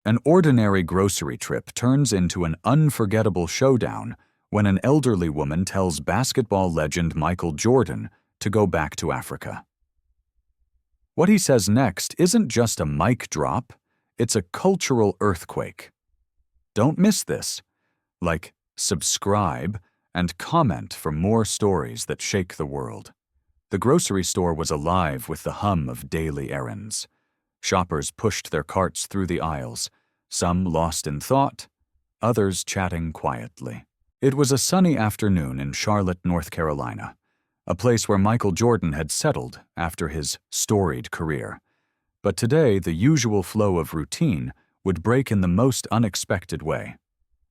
An ordinary grocery trip turns into an unforgettable showdown when an elderly woman tells basketball legend Michael Jordan to go back to Africa. What he says next isn't just a mic drop, it's a cultural earthquake. Don't miss this. Like, subscribe, and comment for more stories that shake the world. The grocery store was alive with the hum of daily errands. Shoppers pushed their carts through the aisles, some lost in thought, others chatting quietly. It was a sunny afternoon in Charlotte, North Carolina, a place where Michael Jordan had settled after his storied career. But today, the usual flow of routine would break in the most unexpected way.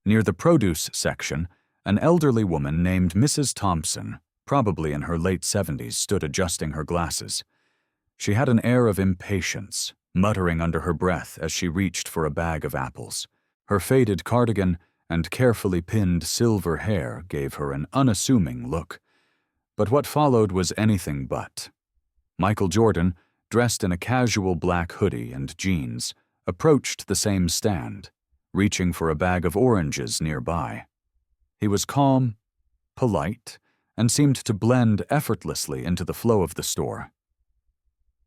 Near the produce section, an elderly woman named Mrs. Thompson, probably in her late 70s, stood adjusting her glasses. She had an air of impatience, muttering under her breath as she reached for a bag of apples. Her faded cardigan and carefully pinned silver hair gave her an unassuming look. But what followed was anything but. Michael Jordan, dressed in a casual black hoodie and jeans, approached the same stand, reaching for a bag of oranges nearby. He was calm, polite, and seemed to blend effortlessly into the flow of the store.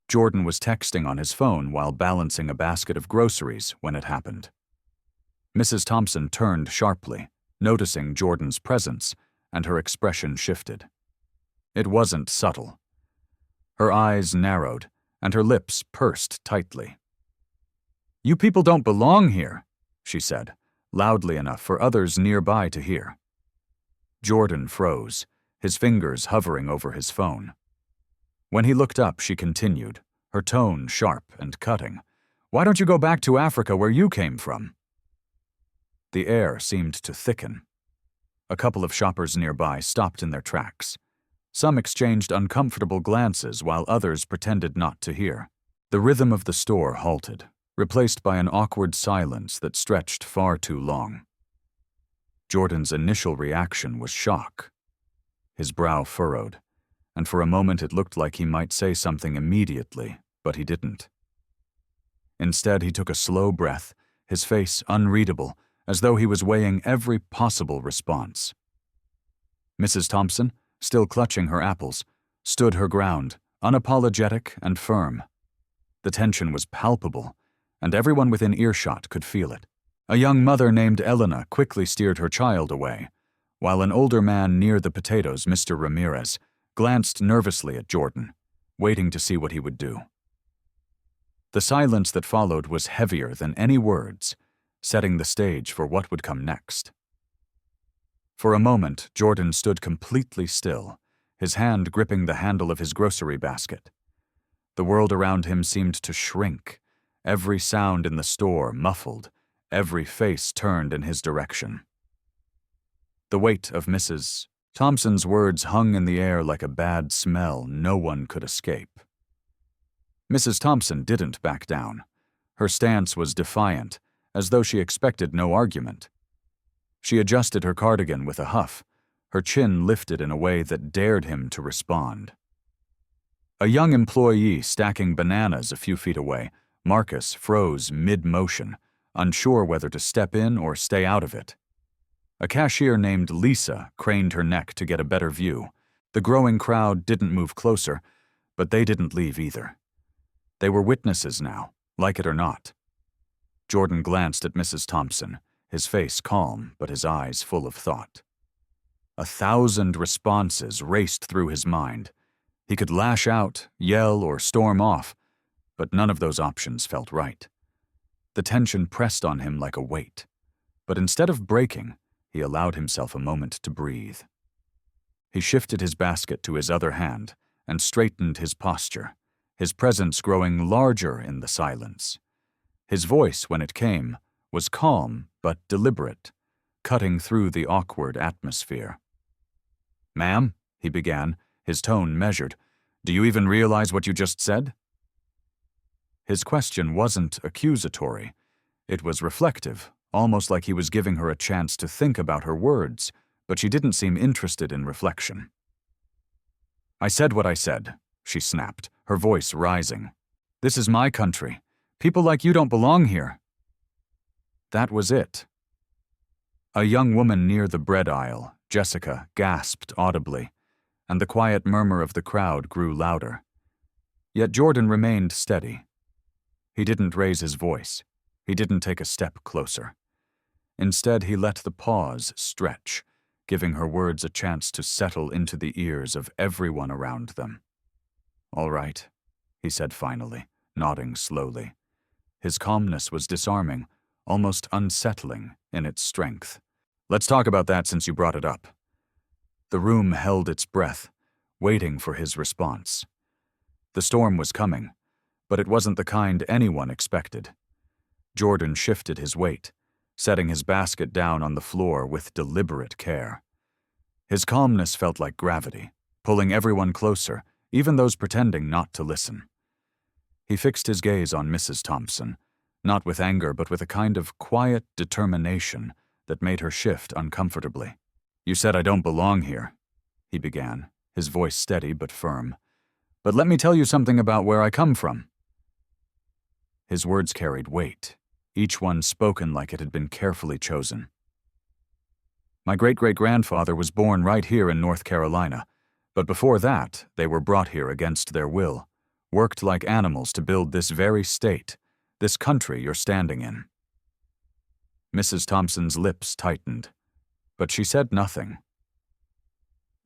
Jordan was texting on his phone while balancing a basket of groceries when it happened. Mrs. Thompson turned sharply, noticing Jordan's presence, and her expression shifted. It wasn't subtle. Her eyes narrowed, and her lips pursed tightly. "You people don't belong here," she said, loudly enough for others nearby to hear. Jordan froze, his fingers hovering over his phone. When he looked up, she continued, her tone sharp and cutting. "Why don't you go back to Africa where you came from?" The air seemed to thicken. A couple of shoppers nearby stopped in their tracks. Some exchanged uncomfortable glances while others pretended not to hear. The rhythm of the store halted, replaced by an awkward silence that stretched far too long. Jordan's initial reaction was shock. His brow furrowed, and for a moment it looked like he might say something immediately, but he didn't. Instead, he took a slow breath, his face unreadable, as though he was weighing every possible response. Mrs. Thompson, still clutching her apples, stood her ground, unapologetic and firm. The tension was palpable, and everyone within earshot could feel it. A young mother named Elena quickly steered her child away, while an older man near the potatoes, Mr. Ramirez, glanced nervously at Jordan, waiting to see what he would do. The silence that followed was heavier than any words, setting the stage for what would come next. For a moment, Jordan stood completely still, his hand gripping the handle of his grocery basket. The world around him seemed to shrink, every sound in the store muffled, every face turned in his direction. The weight of Mrs. Thompson's words hung in the air like a bad smell no one could escape. Mrs. Thompson didn't back down. Her stance was defiant, as though she expected no argument. She adjusted her cardigan with a huff, her chin lifted in a way that dared him to respond. A young employee stacking bananas a few feet away, Marcus, froze mid-motion, unsure whether to step in or stay out of it. A cashier named Lisa craned her neck to get a better view. The growing crowd didn't move closer, but they didn't leave either. They were witnesses now, like it or not. Jordan glanced at Mrs. Thompson, his face calm but his eyes full of thought. 1,000 responses raced through his mind. He could lash out, yell, or storm off, but none of those options felt right. The tension pressed on him like a weight, but instead of breaking, he allowed himself a moment to breathe. He shifted his basket to his other hand and straightened his posture, his presence growing larger in the silence. His voice, when it came, was calm but deliberate, cutting through the awkward atmosphere. "Ma'am," he began, his tone measured, "do you even realize what you just said?" His question wasn't accusatory. It was reflective, almost like he was giving her a chance to think about her words, but she didn't seem interested in reflection. "I said what I said," she snapped, her voice rising. "This is my country. People like you don't belong here." That was it. A young woman near the bread aisle, Jessica, gasped audibly, and the quiet murmur of the crowd grew louder. Yet Jordan remained steady. He didn't raise his voice. He didn't take a step closer. Instead, he let the pause stretch, giving her words a chance to settle into the ears of everyone around them. "All right," he said finally, nodding slowly. His calmness was disarming, almost unsettling in its strength. "Let's talk about that since you brought it up." The room held its breath, waiting for his response. The storm was coming, but it wasn't the kind anyone expected. Jordan shifted his weight, setting his basket down on the floor with deliberate care. His calmness felt like gravity, pulling everyone closer, even those pretending not to listen. He fixed his gaze on Mrs. Thompson, not with anger but with a kind of quiet determination that made her shift uncomfortably. "You said I don't belong here," he began, his voice steady but firm. "But let me tell you something about where I come from." His words carried weight, each one spoken like it had been carefully chosen. "My great-great-grandfather was born right here in North Carolina, but before that, they were brought here against their will, worked like animals to build this very state, this country you're standing in." Mrs. Thompson's lips tightened, but she said nothing.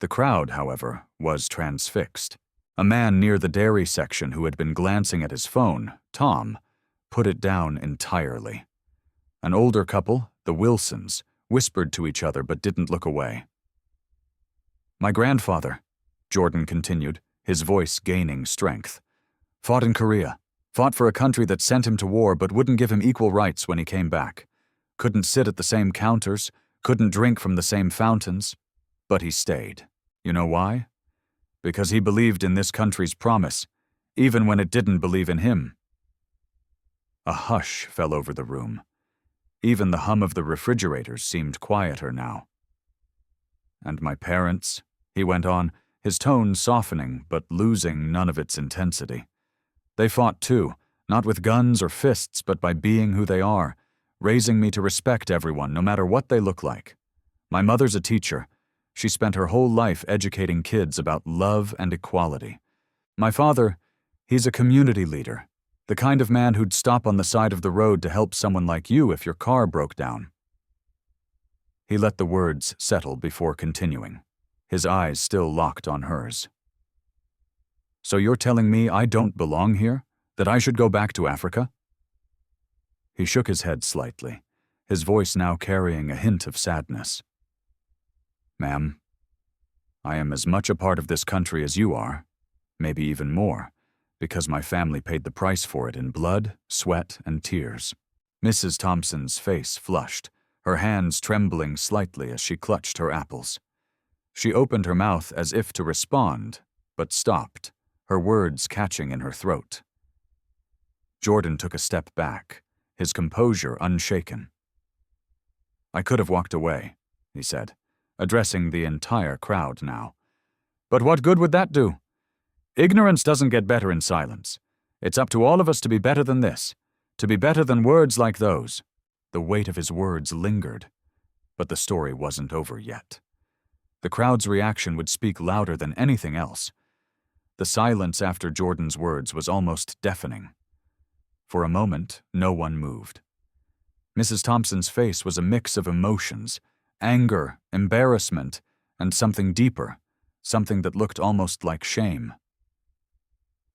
The crowd, however, was transfixed. A man near the dairy section who had been glancing at his phone, Tom, put it down entirely. An older couple, the Wilsons, whispered to each other but didn't look away. "My grandfather," Jordan continued, his voice gaining strength, "fought in Korea, fought for a country that sent him to war but wouldn't give him equal rights when he came back. Couldn't sit at the same counters, couldn't drink from the same fountains. But he stayed. You know why? Because he believed in this country's promise, even when it didn't believe in him." A hush fell over the room. Even the hum of the refrigerators seemed quieter now. "And my parents," he went on, his tone softening but losing none of its intensity. "They fought too, not with guns or fists but by being who they are, raising me to respect everyone no matter what they look like. My mother's a teacher. She spent her whole life educating kids about love and equality. My father, he's a community leader, the kind of man who'd stop on the side of the road to help someone like you if your car broke down." He let the words settle before continuing, his eyes still locked on hers. "So you're telling me I don't belong here? That I should go back to Africa?" He shook his head slightly, his voice now carrying a hint of sadness. "Ma'am, I am as much a part of this country as you are, maybe even more, because my family paid the price for it in blood, sweat, and tears." Mrs. Thompson's face flushed, her hands trembling slightly as she clutched her apples. She opened her mouth as if to respond, but stopped, her words catching in her throat. Jordan took a step back, his composure unshaken. "I could have walked away," he said, addressing the entire crowd now. "But what good would that do? Ignorance doesn't get better in silence. It's up to all of us to be better than this, to be better than words like those." The weight of his words lingered, but the story wasn't over yet. The crowd's reaction would speak louder than anything else. The silence after Jordan's words was almost deafening. For a moment, no one moved. Mrs. Thompson's face was a mix of emotions, anger, embarrassment, and something deeper, something that looked almost like shame.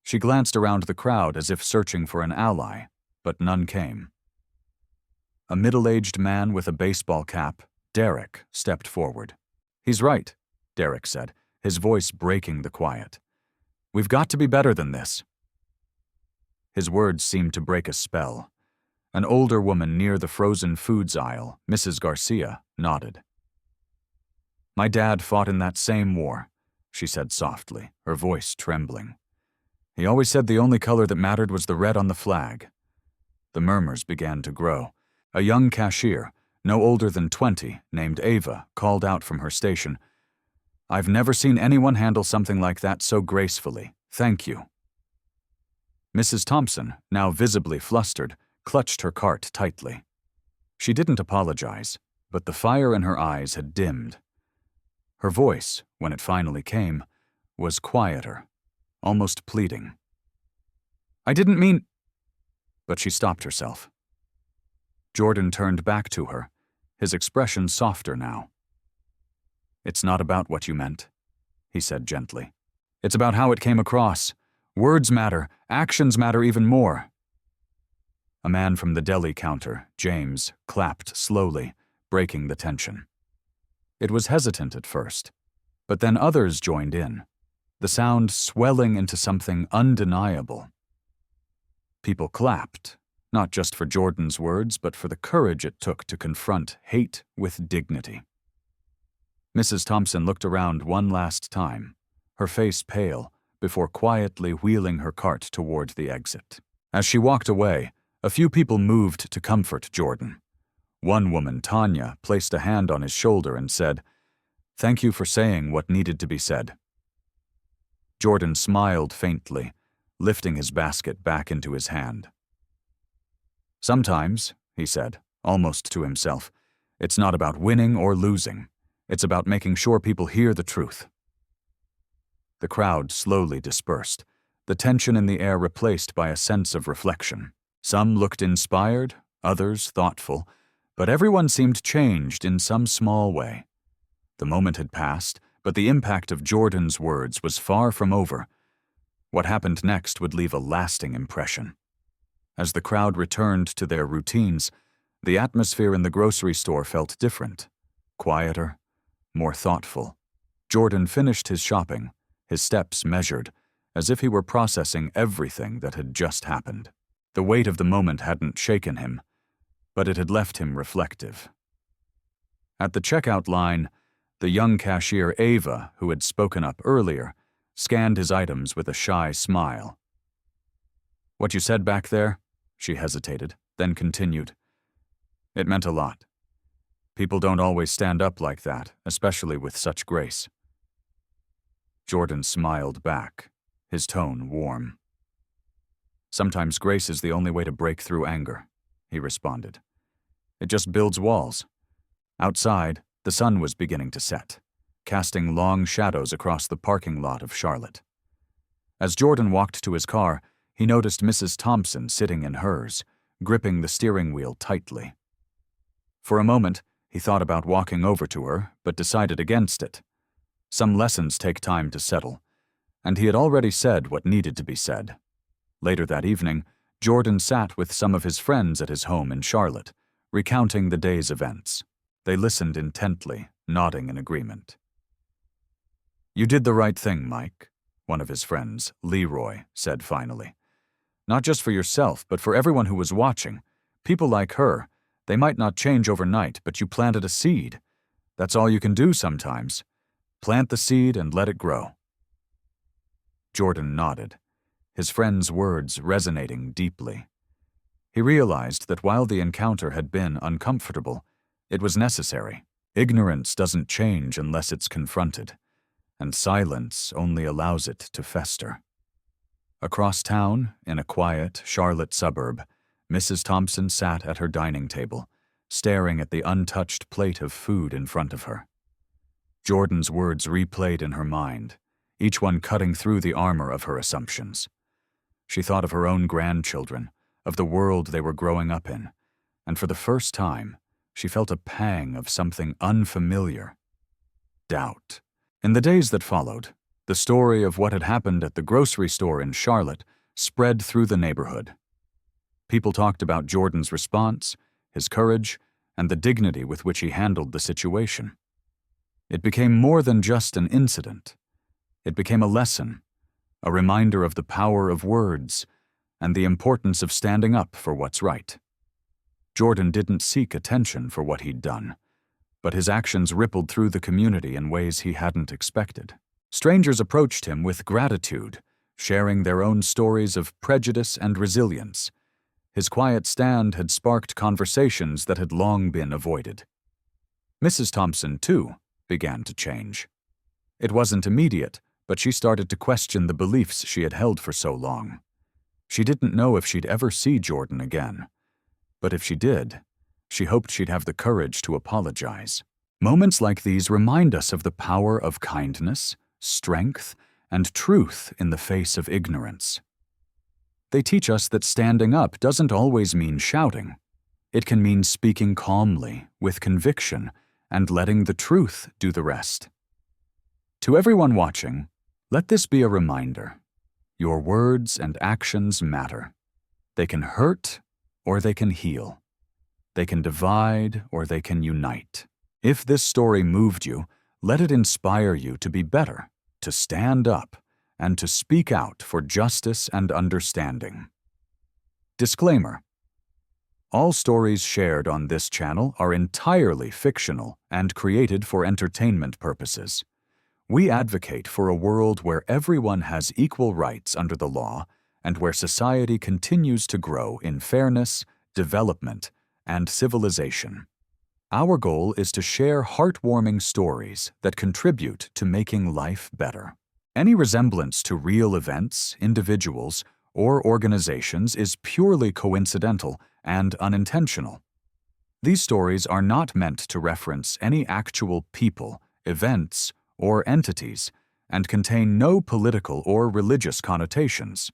She glanced around the crowd as if searching for an ally, but none came. A middle-aged man with a baseball cap, Derek, stepped forward. "He's right," Derek said, his voice breaking the quiet. "We've got to be better than this." His words seemed to break a spell. An older woman near the frozen foods aisle, Mrs. Garcia, nodded. "My dad fought in that same war," she said softly, her voice trembling. "He always said the only color that mattered was the red on the flag." The murmurs began to grow. A young cashier, no older than 20, named Ava, called out from her station, "I've never seen anyone handle something like that so gracefully. Thank you." Mrs. Thompson, now visibly flustered, clutched her cart tightly. She didn't apologize, but the fire in her eyes had dimmed. Her voice, when it finally came, was quieter, almost pleading. "I didn't mean—" But she stopped herself. Jordan turned back to her, his expression softer now. "It's not about what you meant," he said gently. "It's about how it came across. Words matter, actions matter even more." A man from the deli counter, James, clapped slowly, breaking the tension. It was hesitant at first, but then others joined in, the sound swelling into something undeniable. People clapped, not just for Jordan's words, but for the courage it took to confront hate with dignity. Mrs. Thompson looked around one last time, her face pale, before quietly wheeling her cart toward the exit. As she walked away, a few people moved to comfort Jordan. One woman, Tanya, placed a hand on his shoulder and said, "Thank you for saying what needed to be said." Jordan smiled faintly, lifting his basket back into his hand. "Sometimes," he said, almost to himself, "it's not about winning or losing. It's about making sure people hear the truth." The crowd slowly dispersed, the tension in the air replaced by a sense of reflection. Some looked inspired, others thoughtful, but everyone seemed changed in some small way. The moment had passed, but the impact of Jordan's words was far from over. What happened next would leave a lasting impression. As the crowd returned to their routines, the atmosphere in the grocery store felt different, quieter, more thoughtful. Jordan finished his shopping, his steps measured, as if he were processing everything that had just happened. The weight of the moment hadn't shaken him, but it had left him reflective. At the checkout line, the young cashier Ava, who had spoken up earlier, scanned his items with a shy smile. "What you said back there?" She hesitated, then continued. "It meant a lot. People don't always stand up like that, especially with such grace." Jordan smiled back, his tone warm. "Sometimes grace is the only way to break through anger," he responded. "It just builds walls." Outside, the sun was beginning to set, casting long shadows across the parking lot of Charlotte. As Jordan walked to his car, he noticed Mrs. Thompson sitting in hers, gripping the steering wheel tightly. For a moment, he thought about walking over to her, but decided against it. Some lessons take time to settle, and he had already said what needed to be said. Later that evening, Jordan sat with some of his friends at his home in Charlotte, recounting the day's events. They listened intently, nodding in agreement. "You did the right thing, Mike," one of his friends, Leroy, said finally. "Not just for yourself, but for everyone who was watching. People like her, they might not change overnight, but you planted a seed. That's all you can do sometimes. Plant the seed and let it grow." Jordan nodded, his friend's words resonating deeply. He realized that while the encounter had been uncomfortable, it was necessary. Ignorance doesn't change unless it's confronted, and silence only allows it to fester. Across town, in a quiet Charlotte suburb, Mrs. Thompson sat at her dining table, staring at the untouched plate of food in front of her. Jordan's words replayed in her mind, each one cutting through the armor of her assumptions. She thought of her own grandchildren, of the world they were growing up in, and for the first time, she felt a pang of something unfamiliar. Doubt. In the days that followed, the story of what had happened at the grocery store in Charlotte spread through the neighborhood. People talked about Jordan's response, his courage, and the dignity with which he handled the situation. It became more than just an incident. It became a lesson, a reminder of the power of words and the importance of standing up for what's right. Jordan didn't seek attention for what he'd done, but his actions rippled through the community in ways he hadn't expected. Strangers approached him with gratitude, sharing their own stories of prejudice and resilience. His quiet stand had sparked conversations that had long been avoided. Mrs. Thompson, too, began to change. It wasn't immediate, but she started to question the beliefs she had held for so long. She didn't know if she'd ever see Jordan again, but if she did, She hoped she'd have the courage to apologize. Moments like these remind us of the power of kindness, strength, and truth in the face of ignorance. They teach us that standing up doesn't always mean shouting. It can mean speaking calmly, with conviction, and letting the truth do the rest. To everyone watching, let this be a reminder. Your words and actions matter. They can hurt or they can heal. They can divide or they can unite. If this story moved you, let it inspire you to be better, to stand up, and to speak out for justice and understanding. Disclaimer: all stories shared on this channel are entirely fictional and created for entertainment purposes. We advocate for a world where everyone has equal rights under the law and where society continues to grow in fairness, development, and civilization. Our goal is to share heartwarming stories that contribute to making life better. Any resemblance to real events, individuals, or organizations is purely coincidental and unintentional. These stories are not meant to reference any actual people, events, or entities, and contain no political or religious connotations.